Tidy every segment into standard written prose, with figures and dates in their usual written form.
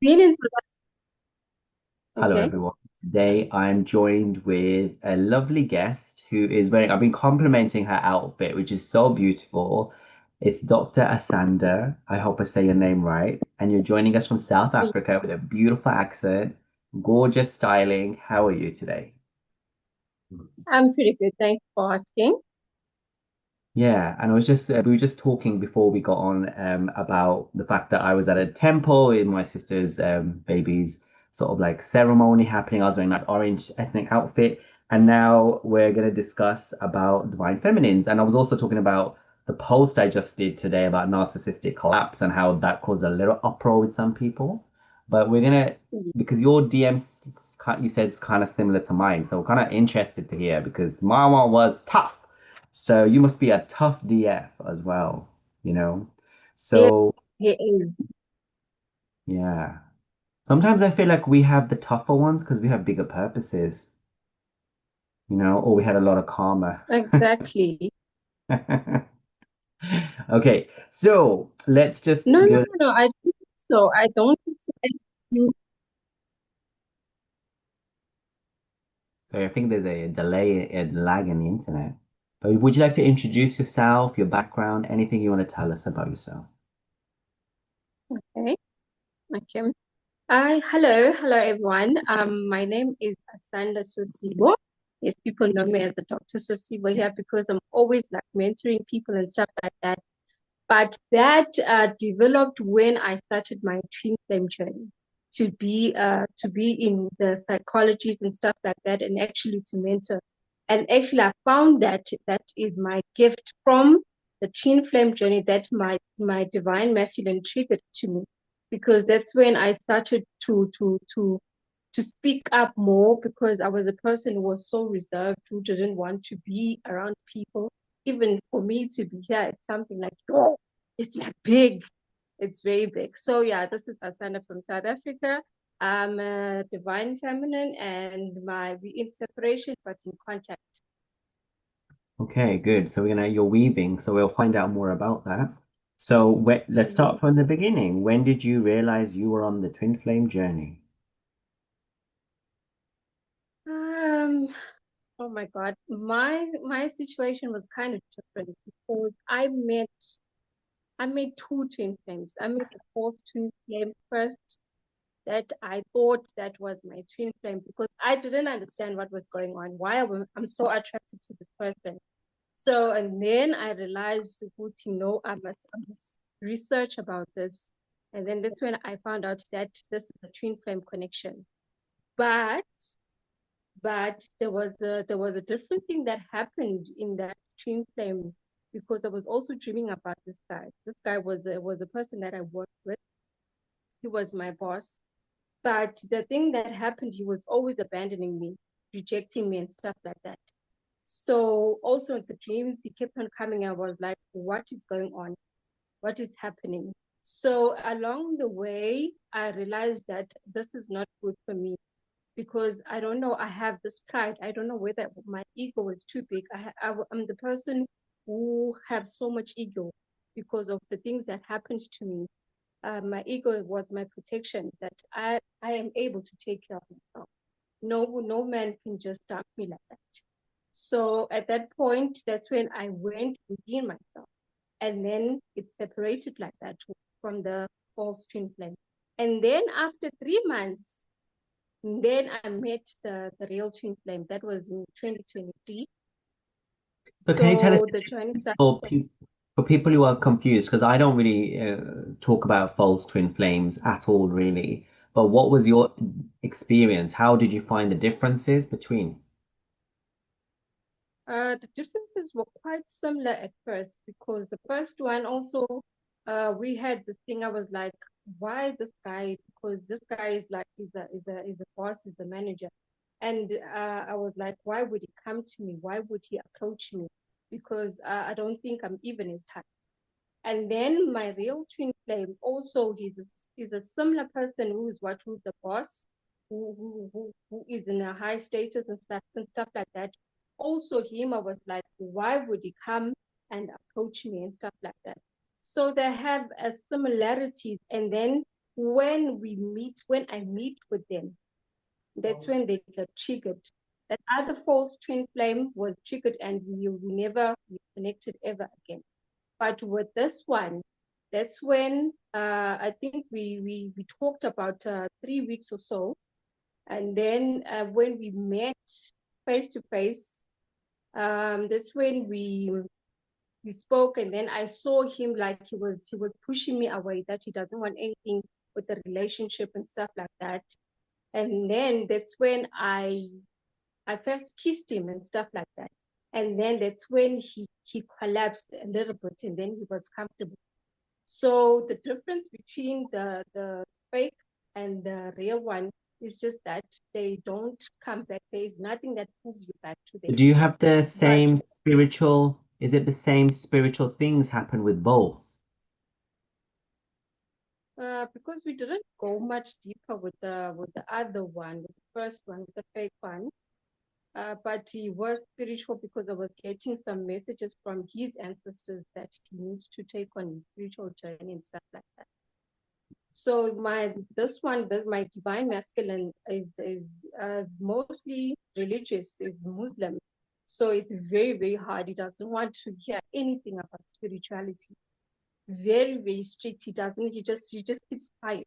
been in South Hello, Okay. everyone. Today I'm joined with a lovely guest who is wearing, I've been complimenting her outfit, which is so beautiful. It's Dr. Asanda. I hope I say your name right. And you're joining us from South Africa with a beautiful accent, gorgeous styling. How are you today? I'm pretty good. Thanks for asking. Yeah, and I was just we were just talking before we got on about the fact that I was at a temple in my sister's baby's sort of like ceremony happening. I was wearing a nice orange ethnic outfit, and now we're gonna discuss about divine feminines. And I was also talking about the post I just did today about narcissistic collapse and how that caused a little uproar with some people. But we're gonna Ye- because your DMs you said it's kind of similar to mine, so we're kind of interested to hear because my one was tough. So you must be a tough DF as well, you know? Yes, So he is. yeah. Sometimes I feel like we have the tougher ones because we have bigger purposes, or we had a lot of karma. Exactly. Okay, so let's just No, no, go. no, no. I don't think so. I don't think so. Sorry, I think there's a delay and lag in the internet. But would you like to introduce yourself, your background, anything you want to tell us about yourself? Okay. Okay. Hello, everyone. My name is Asanda Sosibo. Yes, people know me as the Dr. Sosibo here because I'm always like mentoring people and stuff like that. But that developed when I started my twin flame journey to be in the psychologies and stuff like that, and actually to mentor. And actually, I found that that is my gift from the twin flame journey that my divine masculine triggered to me, because that's when I started to speak up more, because I was a person who was so reserved, who didn't want to be around people. Even for me to be here, it's something like, oh, it's like big. It's very big. So yeah, this is Asana from South Africa. I'm a divine feminine, and we in separation but in contact. Okay, good. So you're weaving, so we'll find out more about that. So let's Yeah. start from the beginning. When did you realize you were on the twin flame journey? Um, oh my God. My situation was kind of different because I made two twin flames. I made the fourth twin flame first, that I thought that was my twin flame, because I didn't understand what was going on, why I'm so attracted to this person. So, and then I realized, I must research about this. And then that's when I found out that this is a twin flame connection. But, but there was a different thing that happened in that twin flame, because I was also dreaming about this guy. This guy was a person that I worked with. He was my boss. But the thing that happened, he was always abandoning me, rejecting me, and stuff like that. So also in the dreams, he kept on coming. I was like, what is going on? What is happening? So along the way, I realized that this is not good for me, because I don't know. I have this pride. I don't know whether my ego is too big. I'm the person who have so much ego because of the things that happened to me. My ego was my protection, that I am able to take care of myself. No man can just dump me like that. So at that point, that's when I went within myself, and then it separated like that from the false twin flame. And then after 3 months, then I met the real twin flame. That was in 2023. So can you tell us So the the journey difference started. for people who are confused? Because I don't really talk about false twin flames at all, really. But what was your experience? How did you find the differences between? The differences were quite similar at first, because the first one also, we had this thing. I was like, why this guy? Because this guy is like, is a boss, is a manager. And I was like, why would he come to me? Why would he approach me? Because I don't think I'm even his type. And then my real twin flame also, he's a similar person who's the boss, who is in a high status and stuff like that. Also him, I was like, why would he come and approach me and stuff like that? So they have a similarities. And then when I meet with them, that's when they get triggered. That other false twin flame was triggered, and we never connected ever again. But with this one, that's when I think we talked about 3 weeks or so, and then when we met face to face, that's when we spoke, and then I saw him like he was pushing me away, that he doesn't want anything with the relationship and stuff like that. And then that's when I first kissed him and stuff like that. And then that's when he collapsed a little bit, and then he was comfortable. So the difference between the fake and the real one is just that they don't come back. There is nothing that pulls you back to them. Do you have the But same spiritual, is it the same spiritual things happen with both? because we didn't go much deeper with the other one, with the first one, with the fake one. But he was spiritual because I was getting some messages from his ancestors that he needs to take on his spiritual journey and stuff like that. So my divine masculine is mostly religious, is Muslim. So it's very, very hard. He doesn't want to hear anything about spirituality. Very, very strict. He just keeps quiet.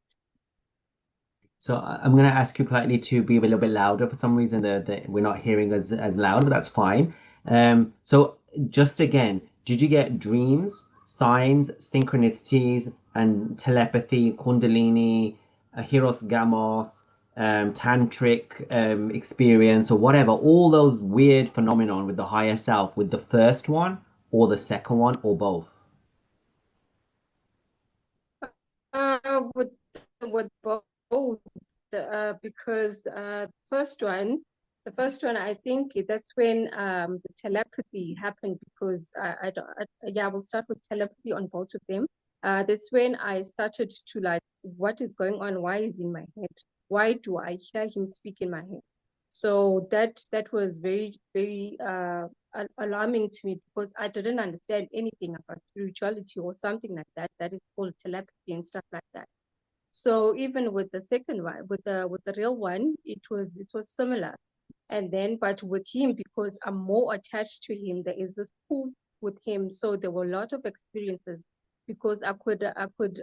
So I'm going to ask you politely to be a little bit louder. For some reason, we're not hearing as loud, but that's fine. So just again, did you get dreams, signs, synchronicities, and telepathy, kundalini, hieros gamos, tantric experience, or whatever? All those weird phenomenon with the higher self, with the first one, or the second one, or both? With both, because the first one, I think that's when the telepathy happened, because I don't, yeah, we'll start with telepathy on both of them. That's when I started to like, what is going on? Why is in my head? Why do I hear him speak in my head? So that was very, very alarming to me, because I didn't understand anything about spirituality or something like that. That is called telepathy and stuff like that. So even with the second one, with the real one, it was similar. And then, but with him, because I'm more attached to him, there is this pull with him. So there were a lot of experiences, because I could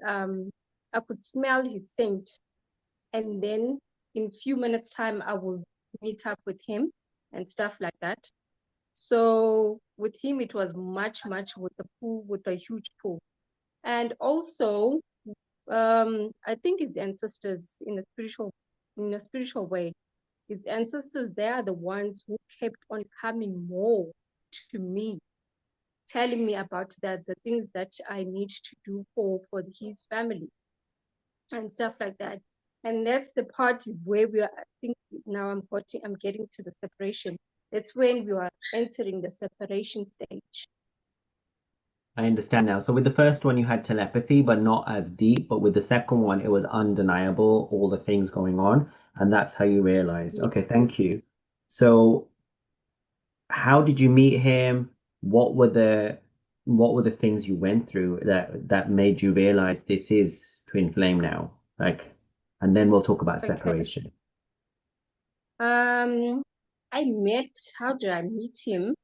smell his scent, and then in few minutes time I will meet up with him and stuff like that. So with him, it was much, much with the pool, with a huge pool. And also, I think his ancestors in a spiritual way, his ancestors, they are the ones who kept on coming more to me, telling me about the things that I need to do for his family and stuff like that. And that's the part where we are, I think now I'm getting to the separation. That's when we are entering the separation stage. I understand now. So with the first one, you had telepathy, but not as deep. But with the second one, it was undeniable, all the things going on. And that's how you realized. Yes. Okay, thank you. So how did you meet him? What were the things you went through that made you realize this is twin flame now? Like, and then we'll talk about Okay. separation. Um, how did I meet him?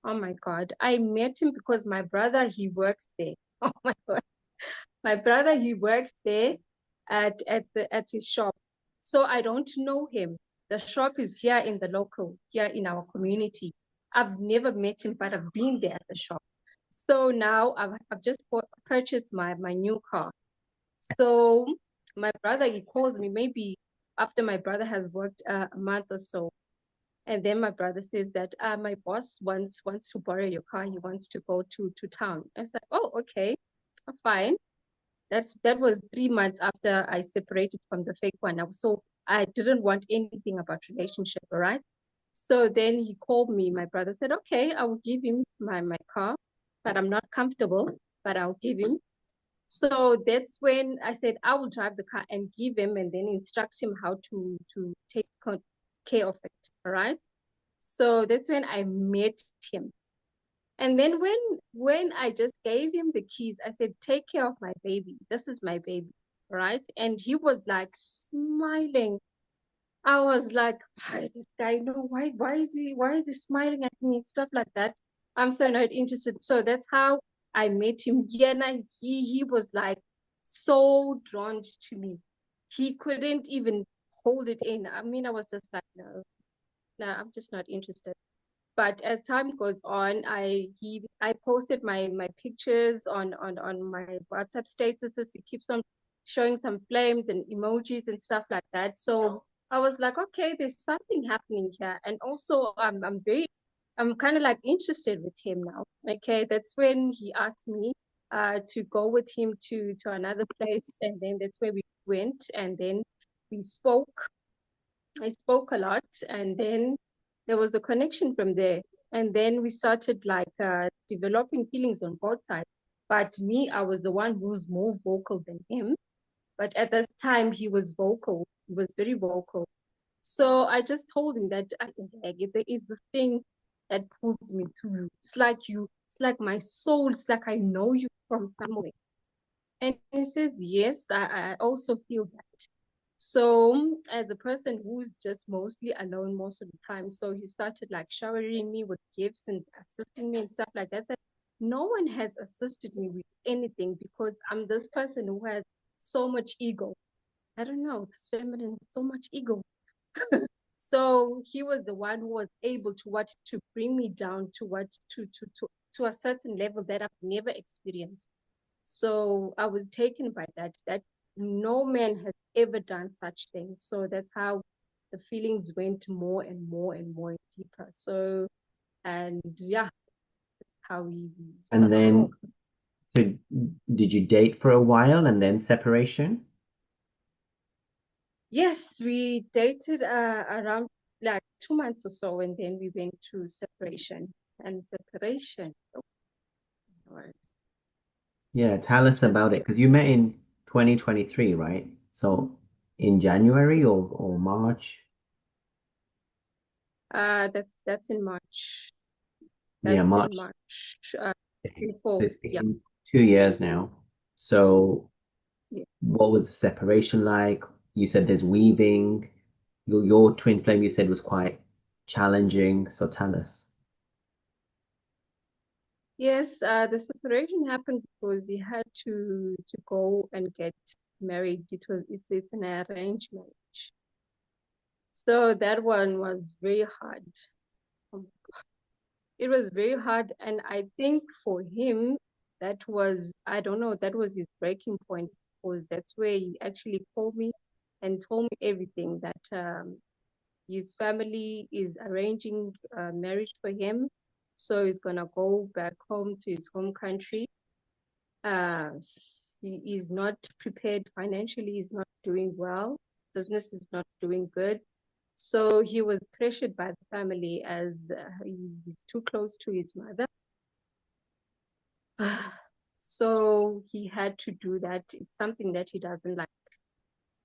Oh my God. I met him because my brother, he works there. Oh my God. My brother, he works there at his shop. So I don't know him. The shop is here in our community. I've never met him, but I've been there at the shop. So now I've just purchased my new car. So my brother, he calls me maybe after my brother has worked a month or so. And then my brother says that my boss wants to borrow your car. He wants to go to town. I was like, oh, okay, fine. That was 3 months after I separated from the fake one. I didn't want anything about relationship, all right? So then he called me. My brother said, okay, I will give him my car, but I'm not comfortable, but I'll give him. So that's when I said I will drive the car and give him, and then instruct him how to take care of it. All right. So that's when I met him. And then when I just gave him the keys, I said, take care of my baby. This is my baby. right? And he was like smiling. I was like, why is this guy? No, why is he smiling at me? Stuff like that. I'm so not interested. So that's how I met him. Yeah, and he was like so drawn to me. He couldn't even hold it in. I mean, I was just like, no, no, I'm just not interested. But as time goes on, I posted my pictures on my WhatsApp statuses. He keeps on showing some flames and emojis and stuff like that. So I was like, okay, there's something happening here. And also I'm kind of like interested with him now. Okay, that's when he asked me to go with him to another place, and then that's where we went, and then we spoke. I spoke a lot, and then there was a connection from there. And then we started like developing feelings on both sides. But me, I was the one who's more vocal than him. But at that time, he was vocal. He was very vocal. So I just told him that there is this thing that pulls me to you. It's like my soul. It's like I know you from somewhere. And he says, yes, I also feel that. So as a person who's just mostly alone most of the time, so he started like showering me with gifts and assisting me and stuff like that. So no one has assisted me with anything because I'm this person who has so much ego. I don't know, this feminine, so much ego. So he was the one who was able to bring me down to to a certain level that I've never experienced. So I was taken by that no man has ever done such things. So that's how the feelings went more and more and more deeper. So, and yeah, how we And sort of then, talk. so did you date for a while and then separation? Yes, we dated around like 2 months or so, and then we went to separation. And separation, oh, Lord, Yeah, tell us that's about it because you met in 2023, right? So in January or March? that's in March. Yeah, That's in March. March. So Before, it's yeah, been 2 years now. So yeah. what was the separation like? You said there's weaving. Your twin flame you said was quite challenging. So tell us. Yes, the separation happened because he had to go and get married. It's an arranged marriage. So that one was very hard. Um, It was very hard, and I think for him that was, I don't know, that was his breaking point because that's where he actually called me and told me everything that his family is arranging marriage for him. So he's gonna go back home to his home country. uh, he is not prepared financially, he's not doing well, business is not doing good. So he was pressured by the family as he's too close to his mother. So he had to do that. It's something that he doesn't like.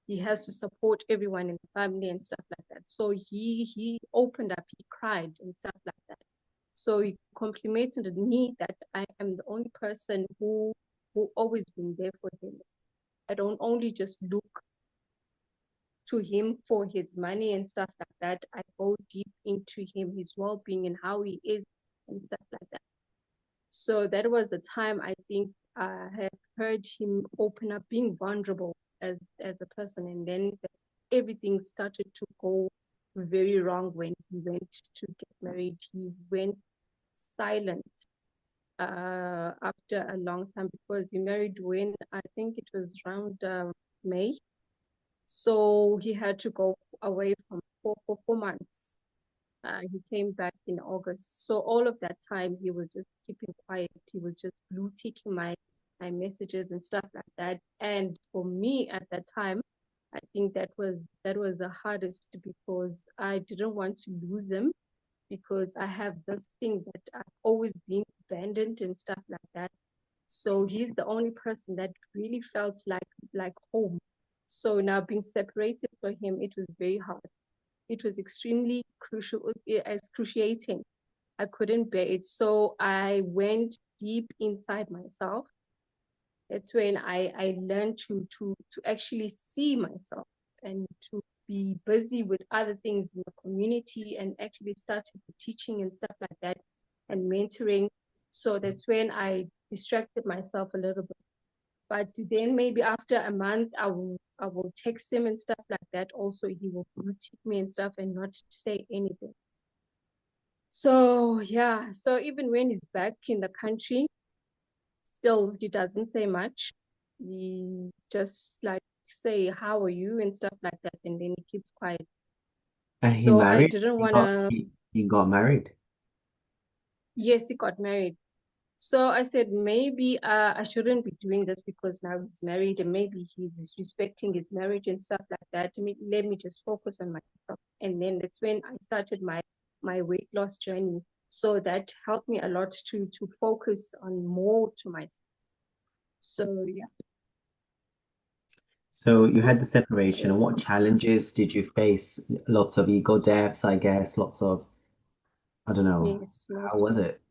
He has to support everyone in the family and stuff like that. So he opened up, he cried and stuff like that. So he complimented me that I am the only person who always been there for him. I don't only just look to him for his money and stuff like that. I go deep into him, his well-being and how he is and stuff like that. So that was the time I think I have heard him open up, being vulnerable as a person, and then everything started to go very wrong when he went to get married. He went silent after a long time because he married when I think it was around May. So he had to go away from for 4 months. He came back in August. So all of that time he was just keeping quiet. He was just blue ticking my messages and stuff like that. And for me at that time, I think that was the hardest because I didn't want to lose him because I have this thing that I've always been abandoned and stuff like that. So he's the only person that really felt like home. So now being separated from him, it was very hard. It was extremely excruciating. I couldn't bear it. So I went deep inside myself That's when I learned to actually see myself and to be busy with other things in the community, and actually started teaching and stuff like that and mentoring. So that's when I distracted myself a little bit. But then maybe after a month, I will text him and stuff like that. Also, he will critique me and stuff and not say anything. So yeah, so even when he's back in the country, still he doesn't say much. He just like say how are you and stuff like that, and then he keeps quiet. And he So I married? didn't He got wanna. he got married. Yes, he got married. So I said maybe I shouldn't be doing this because now he's married and maybe he's respecting his marriage and stuff like that. Let me just focus on myself. And then that's when I started my weight loss journey. So that helped me a lot to focus on more to myself. So yeah. So you had the separation, and Yes, what challenges did you face? Lots of ego deaths, I guess. Lots of, I don't know. yes, How lots was of, it?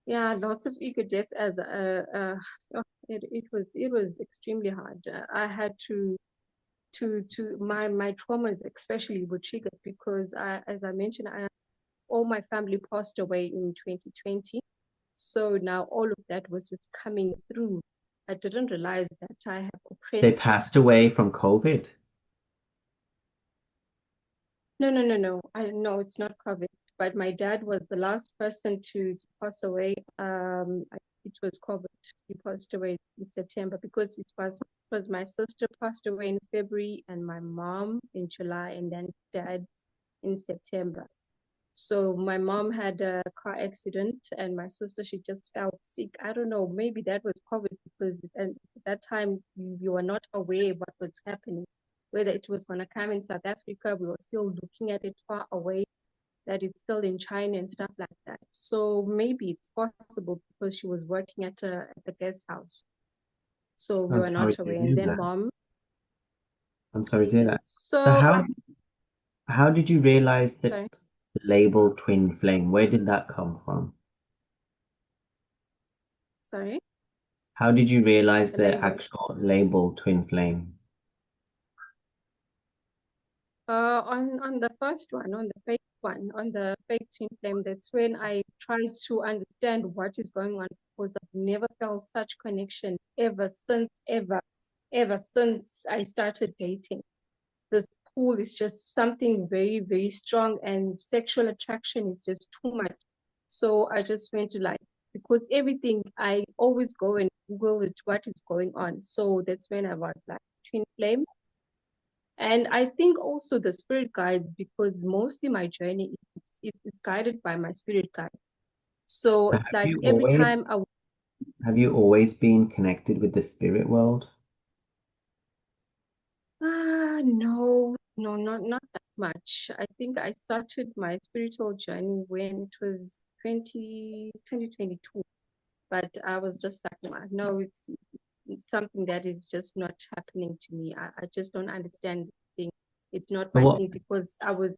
yeah, lots of ego deaths as oh, it was extremely hard. I had to my traumas especially were triggered because as I mentioned, all my family passed away in 2020. So now all of that was just coming through. I didn't realize that I have They oppressed. passed away from COVID. No. I know it's not COVID, but my dad was the last person to pass away. It was COVID. He passed away in September because it was my sister passed away in February and my mom in July and then dad in September. So my mom had a car accident and my sister, she just felt sick. I don't know, maybe that was COVID because at that time you were not aware what was happening, whether it was going to come in South Africa. We were still looking at it far away, that it's still in China and stuff like that. So maybe it's possible because she was working at the guest house. So we I'm were sorry not to aware. And hear then that. mom, I'm sorry to hear that. yes. So So how did you realize that sorry, the label twin flame? Where did that come from? sorry, How did you realize the the label. actual label twin flame? On the first one, on the fake one, on the fake twin flame, that's when I tried to understand what is going on because I've never felt such connection ever since I started dating. This pull is just something very, very strong, and sexual attraction is just too much. So I just went to like, because everything I always go and Google it, what is going on. So that's when I was like, twin flame. And I think also the spirit guides, because mostly my journey it's guided by my spirit guide. So So it's like every time I have you always been connected with the spirit world? no, not that much. I think I started my spiritual journey when it was 2022, but I was just like, no, it's something that is just not happening to me. I just don't understand the thing. It's not So my thing because I was,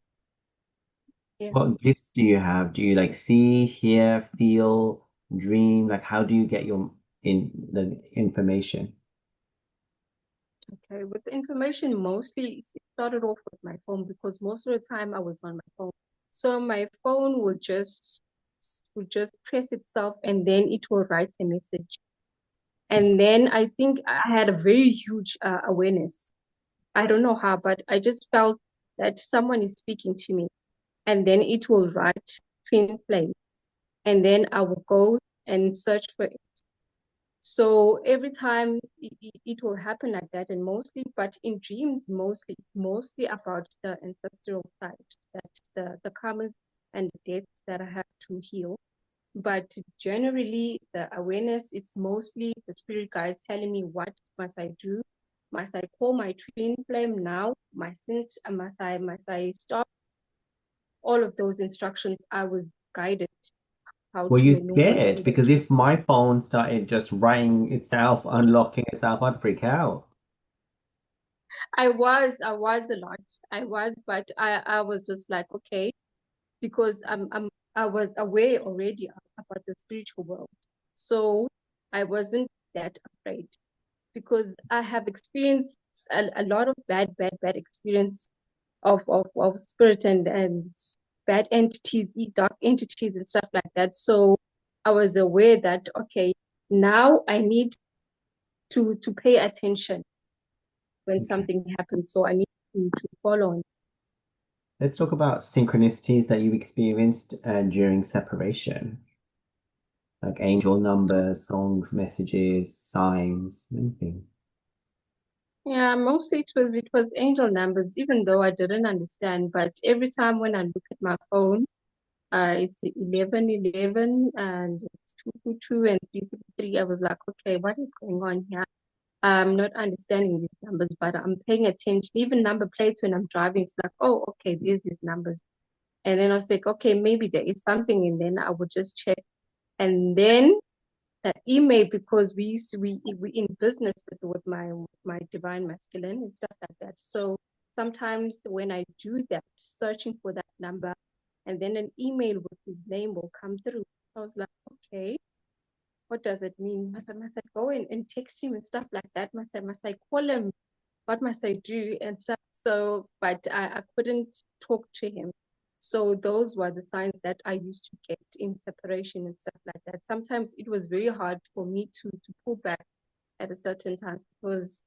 yeah. what gifts do you have? Do you like see, hear, feel, dream? Like how do you get your in the information? Okay, with the information, mostly it started off with my phone because most of the time I was on my phone. So my phone would just press itself and then it will write a message. And then I think I had a very huge awareness. I don't know how, but I just felt that someone is speaking to me. And then it will write twin flame. And then I will go and search for it. So every time it will happen like that, and mostly, but in dreams, it's mostly about the ancestral side, that the karmas and the debts that I have to heal. But generally, the awareness, it's mostly the spirit guide telling me what must I do. Must I call my twin flame now? Must I stop? All of those instructions, I was guided how Were to you maneuver scared? through the Because dream. if my phone started just writing itself, unlocking itself, I'd freak out. I was a lot. I was, but I was just like, okay, because I was aware already about the spiritual world. So I wasn't that afraid because I have experienced a lot of bad experience of spirit and bad entities, dark entities and stuff like that. So I was aware that, okay, now I need to pay attention when Okay. something happens. So I need to follow. Let's talk about synchronicities that you experienced during separation, like angel numbers, songs, messages, signs, anything. Yeah, mostly it was angel numbers, even though I didn't understand. But every time when I look at my phone, it's 11:11 and it's 222 and 333. I was like, okay, what is going on here? I'm not understanding these numbers, but I'm paying attention. Even number plates when I'm driving, it's like, oh, okay, there's these numbers. And then I was like, okay, maybe there is something, and then I would just check. And then that email, because we in business with my divine masculine and stuff like that. So sometimes when I do that, searching for that number, and then an email with his name will come through. I was like, okay, what does it mean? Must I go and text him and stuff like that? Must I call him? What must I do and stuff? So, but I couldn't talk to him. So those were the signs that I used to get in separation and stuff like that. Sometimes it was very hard for me to pull back at a certain time because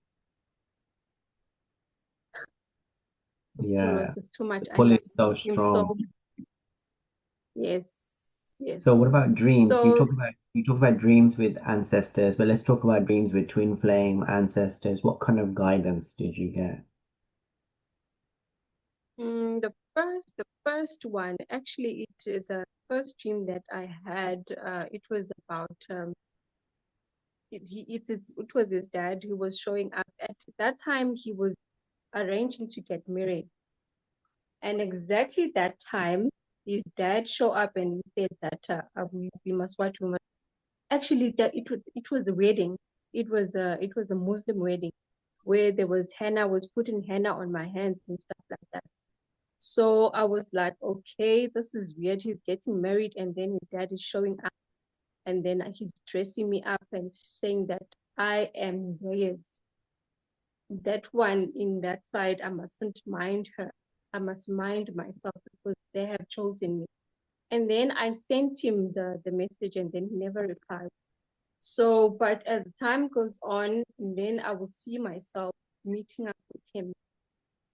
the pull was Yeah, just too much. the I pull love is so him so. strong. Yes, So what yes. about dreams? So You talk about dreams with ancestors, but let's talk about dreams with twin flame ancestors. What kind of guidance did you get? the first one, actually, the first dream that I had, it was about it was his dad who was showing up. At that time he was arranging to get married, and exactly that time his dad showed up and he said that we must watch, we must actually that it was a wedding. It was a Muslim wedding where there was henna, was putting henna on my hands and stuff like that. So I was like, okay, this is weird. He's getting married and then his dad is showing up and then he's dressing me up and saying that I am theirs. That one in that side, I mustn't mind her. I must mind myself because they have chosen me. And then I sent him the message and then he never replied. So, but as time goes on, then I will see myself meeting up with him.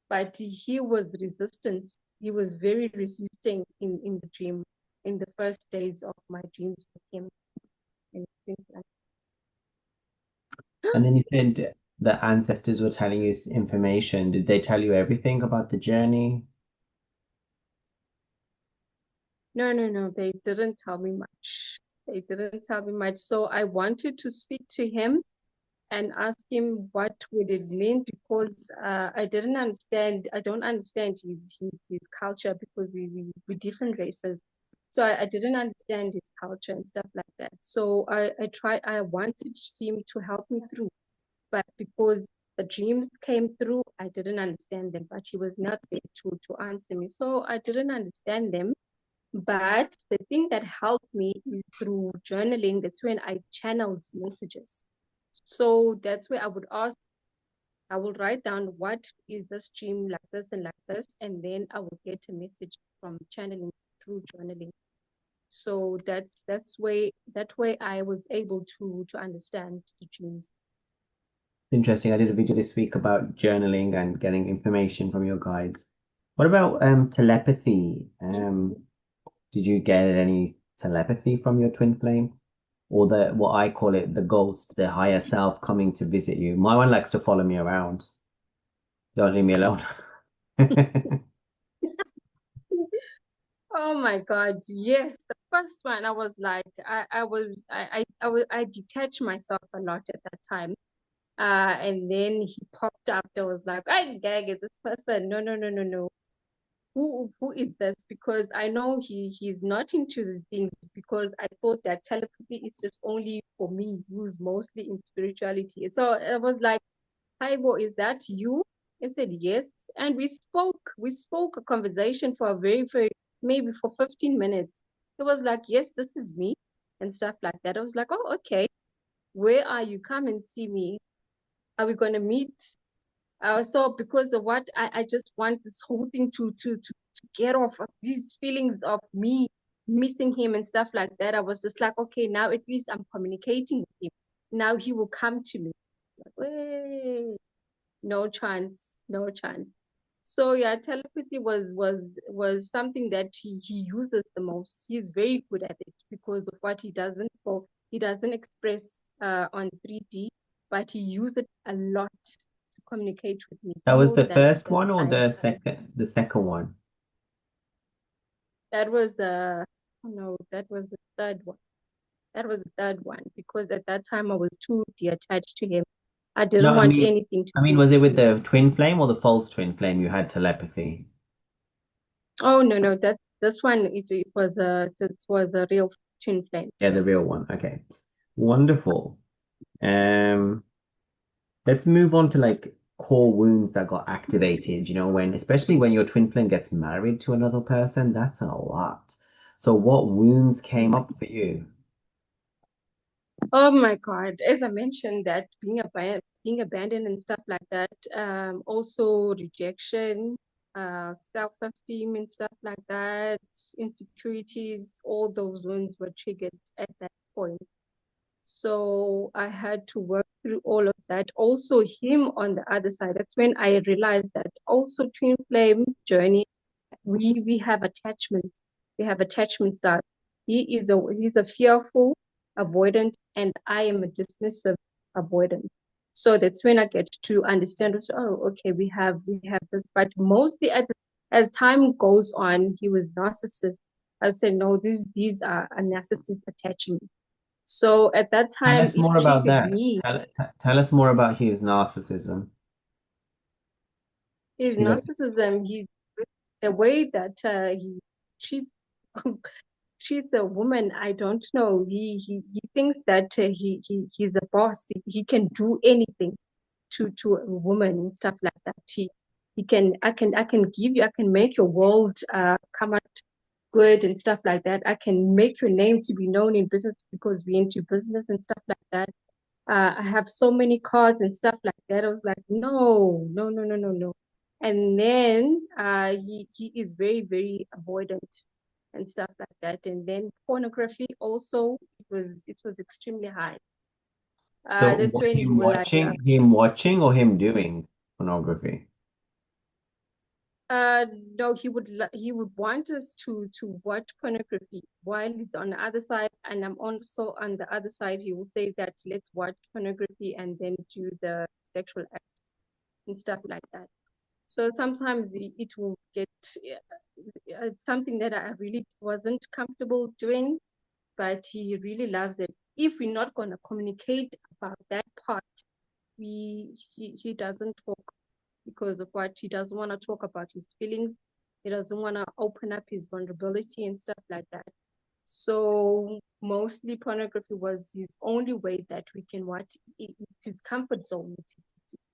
But he was resistant. He was very resisting in the dream, in the first days of my dreams with him and things like And then you said the ancestors were telling you information. Did they tell you everything about the journey? no, no, no, they didn't tell me much. They didn't tell me much. So I wanted to speak to him and ask him what would it mean because I didn't understand. I don't understand his culture because we different races. So I didn't understand his culture and stuff like that. So I wanted him to help me through, but because the dreams came through, I didn't understand them. But he was not there to answer me, so I didn't understand them. But the thing that helped me is through journaling. That's when I channeled messages. So that's where I would ask, I will write down what is this dream like this and like this, and then I will get a message from channeling through journaling. So that way I was able to understand the dreams. Interesting. I did a video this week about journaling and getting information from your guides. What about telepathy? Did you get any telepathy from your twin flame? Or the what I call it, the ghost, the higher self coming to visit you? My one likes to follow me around. Don't leave me alone. Oh my God, yes. The first one, I was like, I detached myself a lot at that time. And then he popped up. I was like, I gag it, this person. No, no, no, no, no. Who is this? Because I know he's not into these things because I thought that telepathy is just only for me who's mostly in spirituality. So I was like, Taibo, is that you? I said, yes. And we spoke a conversation for a very, maybe for 15 minutes. It was like, yes, this is me and stuff like that. I was like, oh, okay. Where are you? Come and see me. Are we going to meet? So because of what I just want this whole thing to get off of these feelings of me missing him and stuff like that. I was just like, okay, now at least I'm communicating with him. Now he will come to me. Like, wait, no chance, no chance. So yeah, telepathy was something that he uses the most. He's very good at it because of what he doesn't express on 3D, but he uses it a lot to communicate with me. That He was knows the that first that one or I the second one? that was oh no, that was the third one. That was the third one because at that time I was too detached to him. I No, didn't want anything to I mean, do was it with with him. the twin flame or the false twin flame you had telepathy? Oh no, no, that this one it was a real twin flame. Yeah, the real one. Okay. Wonderful. Um, let's move on to like core wounds that got activated, especially when your twin flame gets married to another person, that's a lot. So what wounds came up for you? Oh my God. As I mentioned that being abandoned and stuff like that, also rejection, self-esteem and stuff like that, insecurities, all those ones were triggered at that point. So I had to work through all of that. Also him on the other side. That's when I realized that also twin flame journey we have attachments. We have attachment styles. He's a fearful, avoidant, and I am a dismissive avoidant. So that's when I get to understand also, oh, okay, we have this, but mostly as time goes on, he was narcissist. I said, no, these are a narcissist attachment. So at that Tell time, us it more about triggered that. me. Tell us more about his narcissism. His Give us narcissism, the way that he treats treats a woman, I don't know. He thinks that he's a boss. He can do anything to a woman and stuff like that. He can I can give you I can make your world come out good and stuff like that. I can make your name to be known in business because we're into business and stuff like that. I have so many cars and stuff like that. I was like, no, no, no, no, no, no. And then he is very, very avoidant and stuff like that. And then pornography also it was extremely high. so That's what, when you were like, him watching or him doing pornography? uh, no, he would want us to watch pornography while he's on the other side, and I'm also on the other side. He will say that let's watch pornography and then do the sexual act and stuff like that. So sometimes it will get it's something that I really wasn't comfortable doing, but he really loves it. If we're not going to communicate about that part, he doesn't talk because of what he doesn't want to talk about his feelings. He doesn't want to open up his vulnerability and stuff like that. So mostly pornography was his only way that we can watch. It's his comfort zone.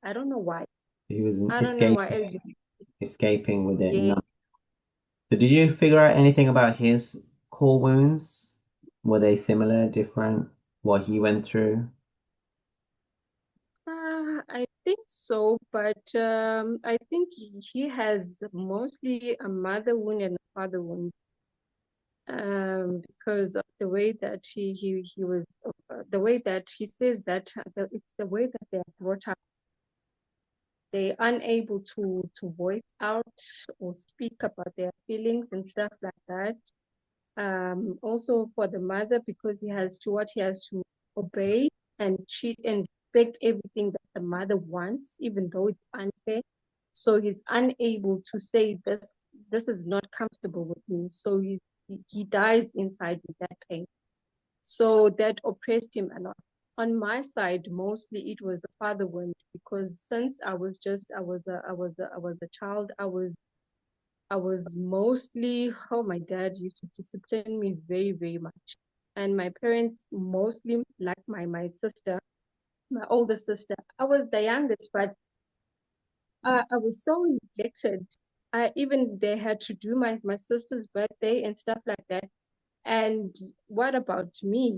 I don't know why. He was I don't know why. As escaping with it. yeah, No. So did you figure out anything about his core wounds? Were they similar, different? What he went through? I think so, but I think he has mostly a mother wound and a father wound, because of the way that he was, the way that he says that it's the way that they are brought up. They're unable to voice out or speak about their feelings and stuff like that. Also for the mother, because he has to obey and cheat and respect everything that the mother wants, even though it's unfair. So he's unable to say this is not comfortable with me. So he dies inside with that pain. So that oppressed him a lot. On my side, mostly it was a father wound because since I was a child, I was mostly, oh, my dad used to discipline me very, very much. And my parents mostly, like my sister, my older sister, I was the youngest, but I was so neglected. Even they had to do my sister's birthday and stuff like that. And what about me?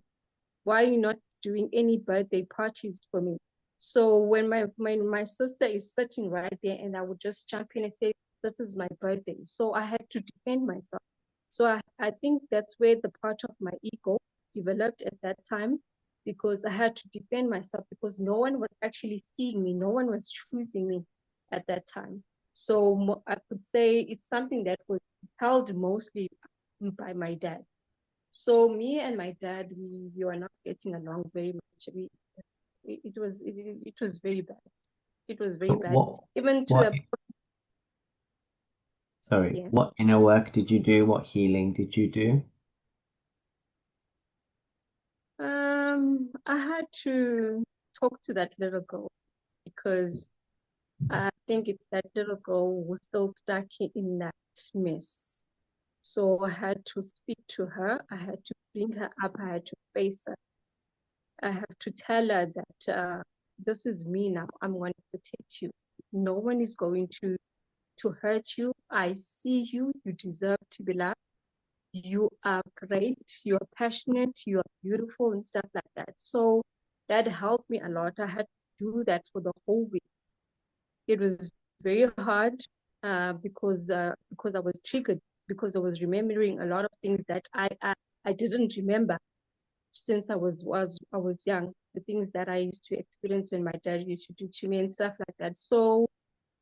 Why are you not doing any birthday parties for me. So when my sister is sitting right there, and I would just jump in and say, this is my birthday. So I had to defend myself. So I think that's where the part of my ego developed at that time, because I had to defend myself, because no one was actually seeing me. No one was choosing me at that time. So I could say it's something that was held mostly by my dad. So me and my dad, we were not getting along very much. It was very bad. It was very But bad. Even to what, the sorry, yeah. what inner work did you do? What healing did you do? I had to talk to that little girl, because I think it's that little girl who's still stuck in that mess. So I had to speak to her. I had to bring her up. I had to face her. I have to tell her that this is me now. I'm going to protect you. No one is going to hurt you. I see you. You deserve to be loved. You are great. You are passionate. You are beautiful and stuff like that. So that helped me a lot. I had to do that for the whole week. It was very hard because I was triggered, because I was remembering a lot of things that I didn't remember since I was young. The things that I used to experience when my dad used to do to me and stuff like that. So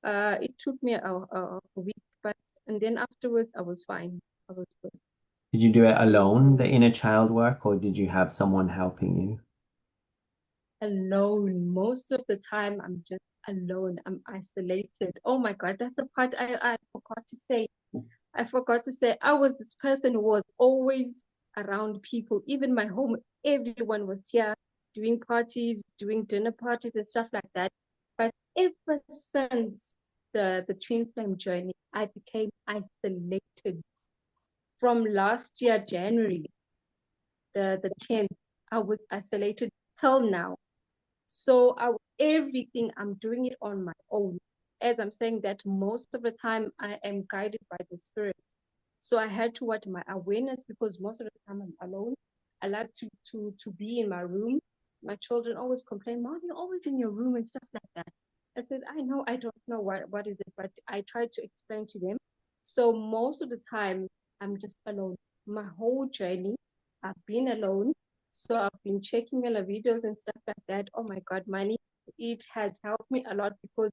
it took me a week, but and then afterwards I was fine. I was good. Did you do it alone, So the inner child work, or did you have someone helping you? alone, most of the time I'm just alone. I'm isolated. Oh my God, that's the part I forgot to say. I forgot to say I was this person who was always around people. Even my home, everyone was here doing parties, doing dinner parties and stuff like that. But ever since the twin flame journey, I became isolated. From last year, January, the 10th, I was isolated till now. So everything I'm doing it on my own. As I'm saying that, most of the time I am guided by the spirit. So I had to what my awareness, because most of the time I'm alone. I like to be in my room. My children always complain, Mom, you're always in your room and stuff like that. I said, I know, I don't know what is it, but I try to explain to them. So most of the time I'm just alone. My whole journey, I've been alone. So I've been checking all the videos and stuff like that. Oh my God, money. It has helped me a lot, because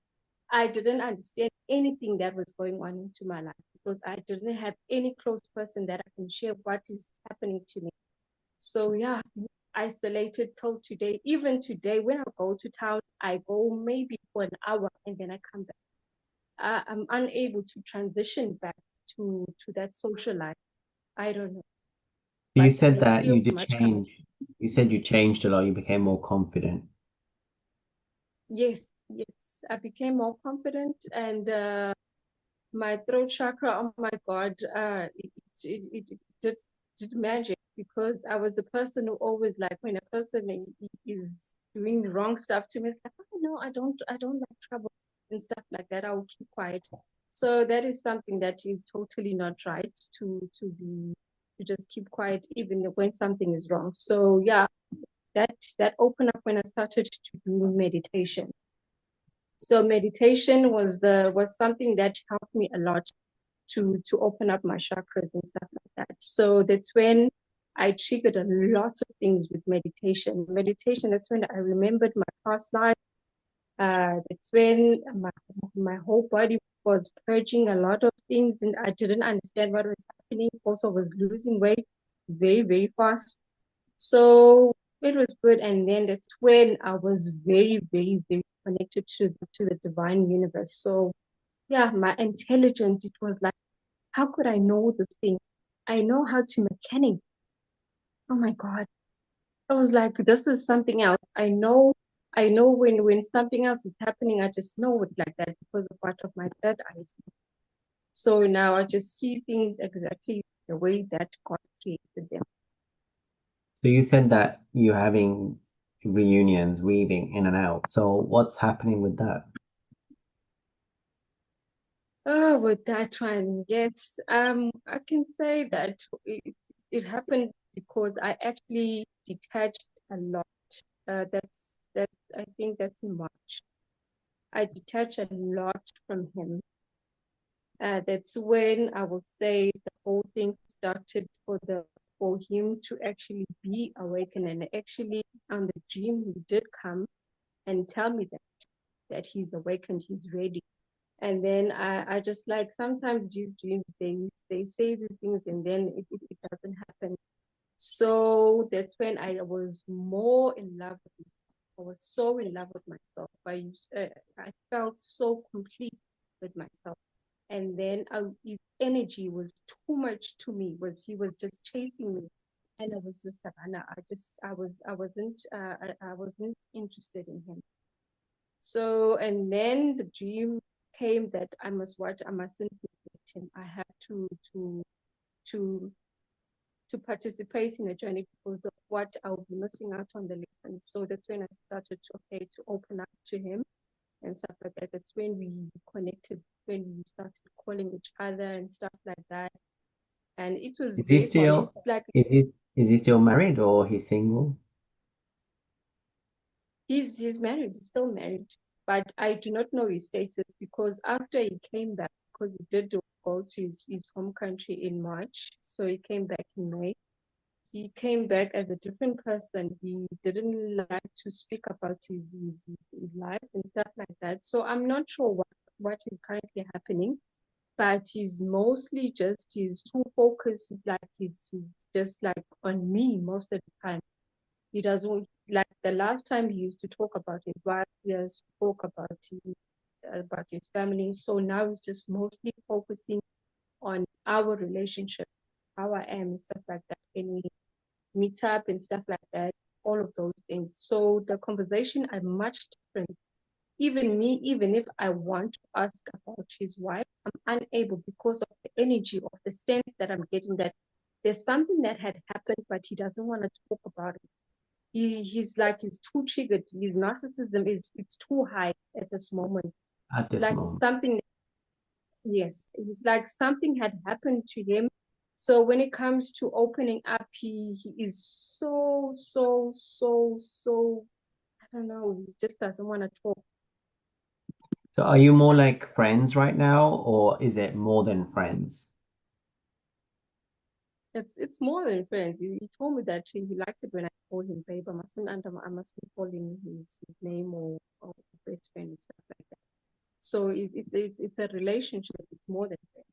I didn't understand anything that was going on into my life, because I didn't have any close person that I can share what is happening to me. So yeah, isolated till today. Even today, when I go to town, I go maybe for an hour and then I come back. I'm unable to transition back to that social life. I don't know, You but said I that feel you did much happier. change. You said you changed a lot. You became more confident. Yes, yes. I became more confident, and my throat chakra, oh my God, it did magic, because I was the person who always, like, when a person is doing the wrong stuff to me, it's like, oh no, I don't like trouble and stuff like that. I will keep quiet. So that is something that is totally not right, to just keep quiet even when something is wrong. So yeah, that opened up when I started to do meditation. So meditation was something that helped me a lot to open up my chakras and stuff like that. So that's when I triggered a lot of things with meditation. Meditation, that's when I remembered my past life. That's when my whole body was purging a lot of things, and I didn't understand what was happening. Also, was losing weight very, very fast. So it was good. And then that's when I was very, very, very connected to the divine universe. So yeah, my intelligence, it was like, how could I know this thing? I know how to mechanic. Oh my God. I was like, this is something else. I know when something else is happening, I just know it like that, because of part of my third eye. So now I just see things exactly the way that God created them. So you said that you're having reunions, weaving in and out. So what's happening with that? Oh, with that one, yes. I can say that it happened because I actually detached a lot. I think that's in March. I detach a lot from him. That's when I would say the whole thing started for him to actually be awakened. And actually, on the dream, he did come and tell me that he's awakened, he's ready. And then I just like sometimes these dreams they say the things and then it doesn't happen. So that's when I was more in love with myself. I was so in love with myself. I felt so complete with myself. And then his energy was too much to me. He was just chasing me, and I was just Savannah. I wasn't interested in him. So and then the dream came that I mustn't neglect him. I have to to participate in a journey because of what I'll be missing out on the lesson. So that's when I started to open up to him and stuff like that. That's when we connected, when we started calling each other and stuff like that. And it was Is he very hot. still It's like is he still married or he's single? he's married, he's still married. But I do not know his status because after he came back, because he did go to his home country in March. So he came back in May. He came back as a different person. He didn't like to speak about his life and stuff like that. So I'm not sure what is currently happening, but he's mostly just his true focus is like he's just like on me most of the time. He doesn't like the last time he used to talk about his wife, he has spoke about his family. So now he's just mostly focusing on our relationship, how I am and stuff like that. When we meet up and stuff like that, all of those things. So the conversation are much different. Even me, even if I want to ask about his wife, I'm unable because of the energy of the sense that I'm getting that there's something that had happened, but he doesn't want to talk about it. He's too triggered. His narcissism is it's too high at this moment. At It's this like moment? something, yes, it's like something had happened to him. So when it comes to opening up, he is so I don't know, he just doesn't want to talk. So are you more like friends right now, or is it more than friends? It's more than friends. He told me that he liked it when I call him babe. I mustn't call him his name or best friend and stuff like that. So it's a relationship. It's more than friends.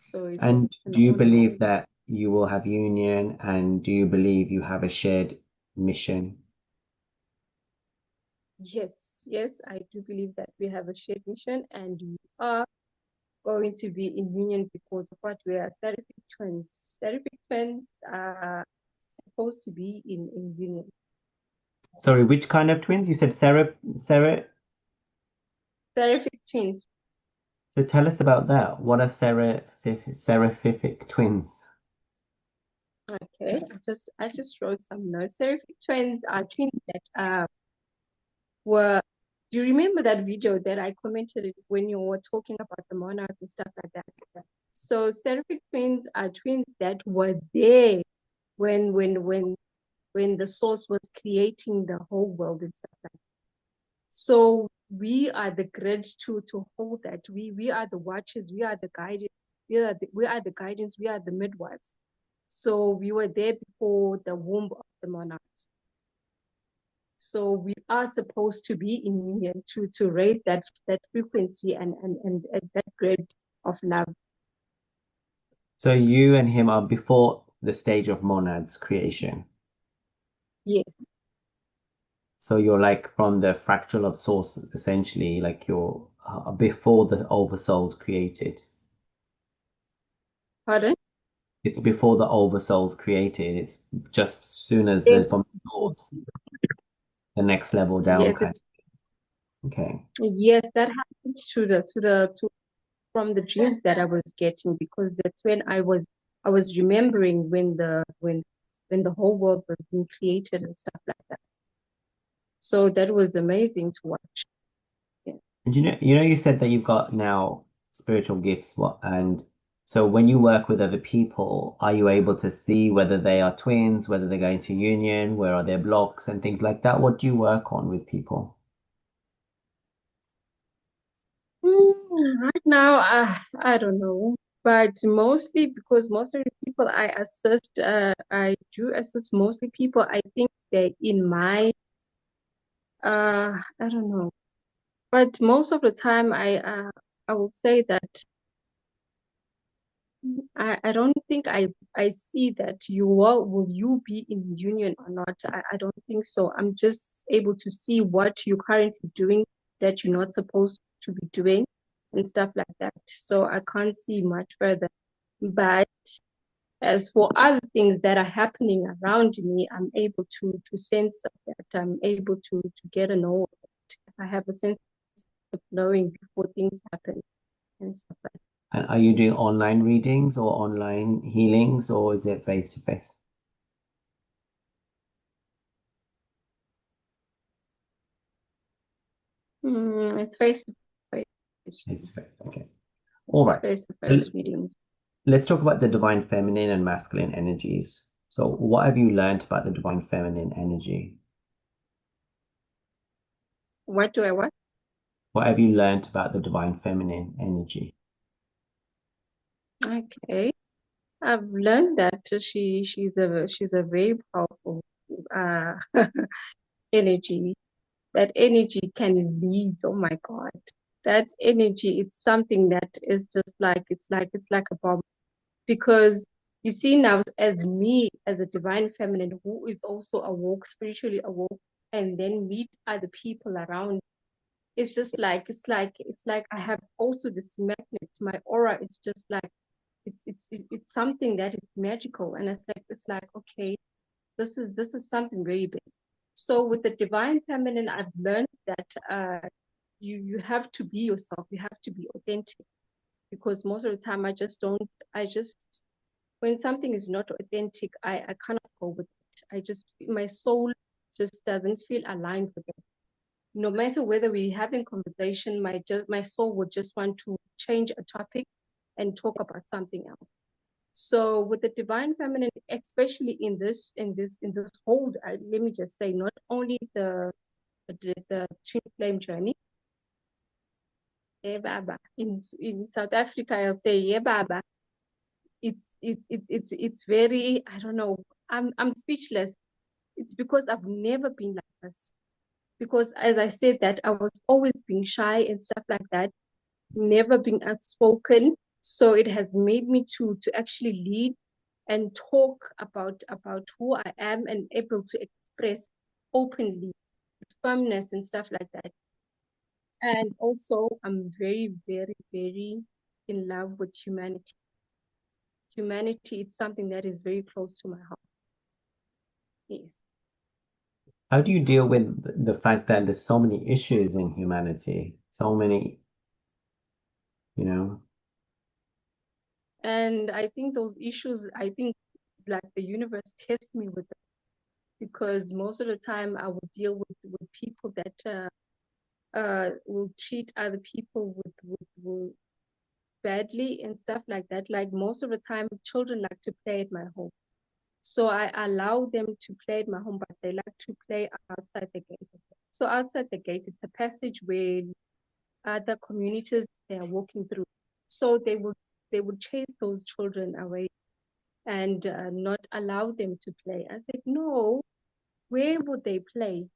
So it's And an do you on and off. believe that you will have union, and do you believe you have a shared mission? Yes, yes, I do believe that we have a shared mission and we are going to be in union because of what we are seraphic twins. Seraphic twins are supposed to be in union. Sorry, which kind of twins? You said Sarah. Seraphic twins. So tell us about that. What are seraphic twins? Okay, I just wrote some notes. Seraphic twins are twins that were. Do you remember that video that I commented when you were talking about the monarchs and stuff like that? So seraphic twins are twins that were there when when when when the source was creating the whole world and stuff like that. So we are the grid to hold that. We are the watchers, we are the guidance, we are the guidance, we are the midwives. So we were there before the womb of the monarchs. So we are supposed to be in union to raise that frequency and that grid of love. So you and him are before the stage of monads creation. Yes. So you're like from the fractal of source, essentially, like you're before the oversoul's created. Pardon? It's before the oversoul's created. It's just soon as the It's from source, the next level down yes, kind. it's Okay. yes, that happened to from the dreams that I was getting because that's when I was remembering when the whole world was being created and stuff like that. So that was amazing to watch. Yeah. And you said that you've got now spiritual gifts, what, and So when you work with other people, are you able to see whether they are twins, whether they're going to union, where are their blocks and things like that? What do you work on with people? Right now, I don't know, but mostly because most of the people I do assist mostly people. I think they're in my, I don't know, but most of the time, I would say that I don't think I see that will you be in union or not. I don't think so. I'm just able to see what you're currently doing that you're not supposed to be doing and stuff like that. So I can't see much further. But as for other things that are happening around me, I'm able to sense of that. I'm able to get a know of it. I have a sense of knowing before things happen and stuff like that. And are you doing online readings or online healings, or is it face to face? It's face to face. Face to face. Okay. All It's right. face to So face readings. let's talk about the divine feminine and masculine energies. So what have you learned about the divine feminine energy? What do I want? What have you learned about the divine feminine energy? Okay. I've learned that she's a very powerful uh energy. That energy can lead. Oh my God. That energy, it's something that is just like it's like a bomb. Because you see now as me as a divine feminine who is also awoke, spiritually awoke, and then meet other people around, it's just like it's like I have also this magnet. My aura is just like it's something that is magical, and it's like okay, this is something very big. So with the divine feminine, I've learned that you have to be yourself, you have to be authentic, because most of the time I just when something is not authentic, I cannot go with it. My soul just doesn't feel aligned with it. No matter whether we're having conversation, my soul would just want to change a topic and talk about something else. So with the divine feminine, especially in this whole, let me just say, not only the twin flame journey, yeah, baba. In South Africa, I'll say, yeah, baba. It's very, I don't know. I'm speechless. It's because I've never been like this. Because as I said that I was always being shy and stuff like that, never being outspoken. So it has made me to actually lead and talk about who I am and able to express openly firmness and stuff like that. And also I'm very, very, very in love with humanity. Humanity is something that is very close to my heart. Yes. How do you deal with the fact that there's so many issues in humanity? So many, you know? And I think those issues, I think like the universe tests me with them, because most of the time I will deal with people that will treat other people with badly and stuff like that. Like most of the time, children like to play at my home. So I allow them to play at my home, but they like to play outside the gate. So outside the gate, it's a passage where other communities they are walking through. So they would chase those children away and not allow them to play. I said, no, where would they play?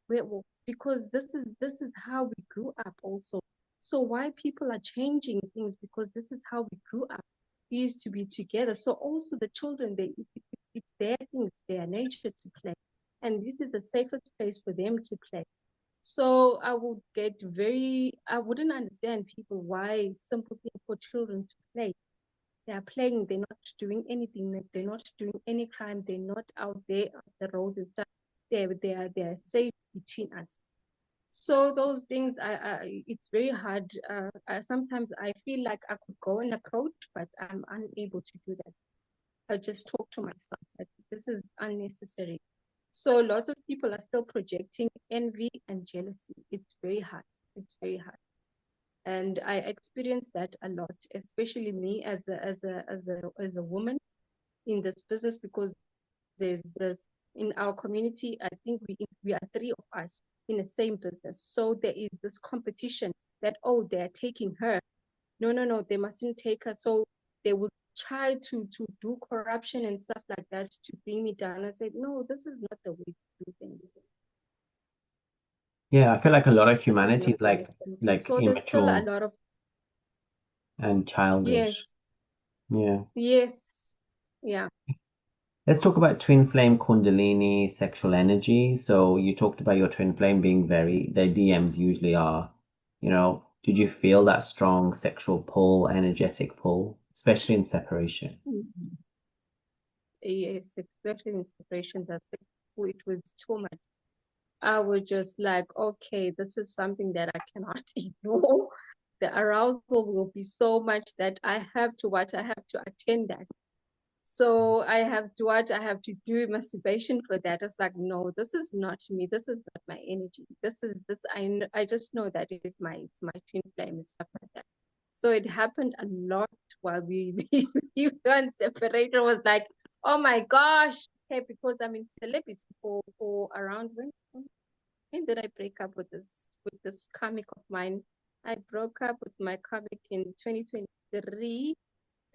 Because this is how we grew up also. So why people are changing things? Because this is how we grew up. We used to be together. So also the children, it's their thing, it's their nature to play, and this is the safest place for them to play. So I wouldn't understand people why simple thing for children to play. They are playing, they're not doing anything, like they're not doing any crime, they're not out there on the roads and stuff. They are safe between us. So those things, it's very hard. Sometimes I feel like I could go and approach, but I'm unable to do that. I just talk to myself that this is unnecessary. So lots of people are still projecting envy and jealousy. It's very hard. It's very hard. And I experienced that a lot, especially me as a woman in this business, because there's this in our community. I think we are three of us in the same business, so there is this competition that, oh, they're taking her, no, they mustn't take her. So they would try to do corruption and stuff like that to bring me down. I said, no, this is not the way to do things. Yeah, I feel like a lot of This is humanity not is the way to do things. like So there's still a immature lot of, and childish. yes, Yeah. yes, yeah. Let's talk about twin flame kundalini sexual energy. So you talked about your twin flame being the DMs usually are, did you feel that strong sexual pull, energetic pull, especially in separation? Mhm. Yes, especially in separation, it was too much. I was just like, okay, this is something that I cannot ignore. The arousal will be so much that I have to watch, I have to attend that. So I have to watch, I have to do masturbation for that. It's like, no, this is not me. This is not my energy. I just know that it's my twin flame and stuff like that. So it happened a lot while we were separated. I was like, oh my gosh. Okay, because I'm in celibacy for around when did I break up with this karmic of mine? I broke up with my karmic in 2023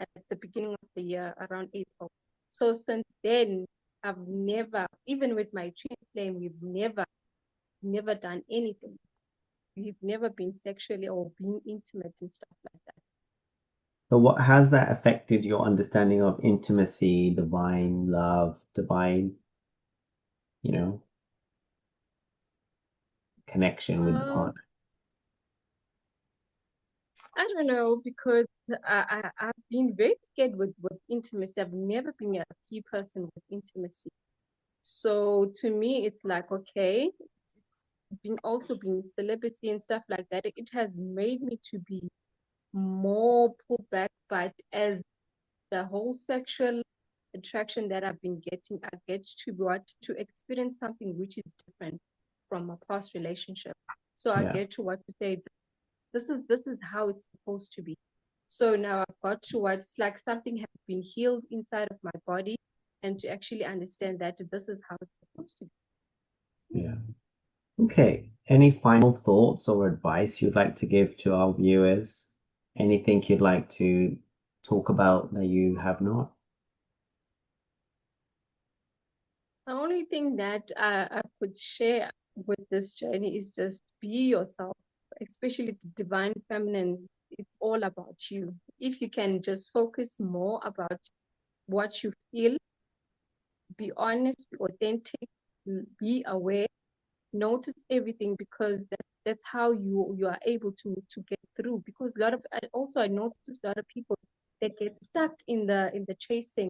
at the beginning of the year, around April. So since then, I've never, even with my twin flame, we've never done anything. We've never been sexually or been intimate and stuff like that. So what has that affected your understanding of intimacy, divine love, divine, you know, connection with the Um, partner? I don't know, because I've been very scared with intimacy. I've never been a key person with intimacy. So to me, it's like, okay, being also being celibacy and stuff like that, it has made me to be more pulled back. But as the whole sexual attraction that I've been getting, I get to experience something which is different from a past relationship. So I Yeah. get to what to say, this is how it's supposed to be. So now I've got to what it's like something has been healed inside of my body, and to actually understand that this is how it's supposed to be. Yeah. Okay. Any final thoughts or advice you'd like to give to our viewers? Anything you'd like to talk about that you have not? The only thing that I could share with this journey is just be yourself, especially the divine feminine. It's all about you. If you can just focus more about what you feel, be honest, be authentic, be aware, notice everything, because that's how you are able to get through. Because I noticed a lot of people that get stuck in the chasing,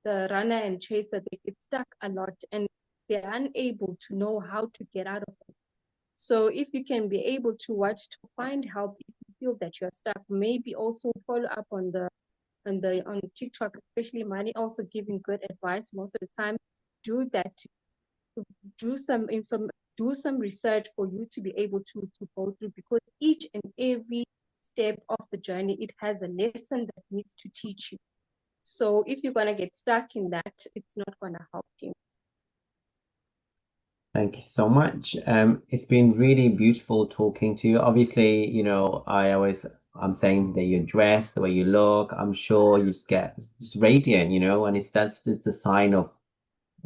the runner and chaser, they get stuck a lot and they're unable to know how to get out of it. So if you can be able to watch to find help, if you feel that you're stuck, maybe also follow up on TikTok, especially Money, also giving good advice most of the time. Do that, do some inform do some research for you to be able to go through, because each and every step of the journey, it has a lesson that needs to teach you. So if you're gonna get stuck in that, it's not gonna help you. Thank you so much. It's been really beautiful talking to you. Obviously, I'm saying that you're dressed, the way you look, I'm sure you just get just radiant, and that's the sign of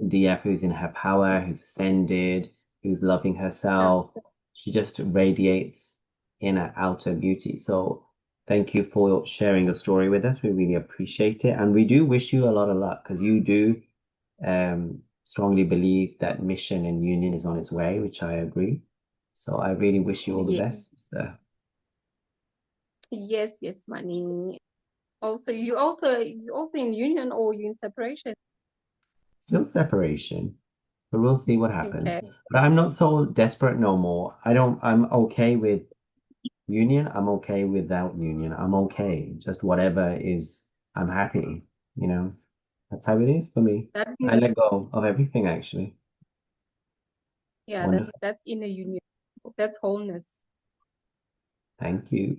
DF who's in her power, who's ascended, who's loving Uh, herself. She just radiates inner outer beauty. So thank you for sharing your story with us. We really appreciate it. And we do wish you a lot of luck because you do strongly believe that mission and union is on its way, which I agree. So I really wish you all the yeah. best, sister. Yes, Money. Also, you also in union or you in separation? Still separation, but we'll see what happens. Okay. But I'm not so desperate no more. I'm okay with union. I'm okay without union. I'm okay. Just whatever is, I'm happy. You know, that's how it is for me. That I means, let go of everything actually. yeah, Wonderful. that's inner union. That's wholeness. Thank you.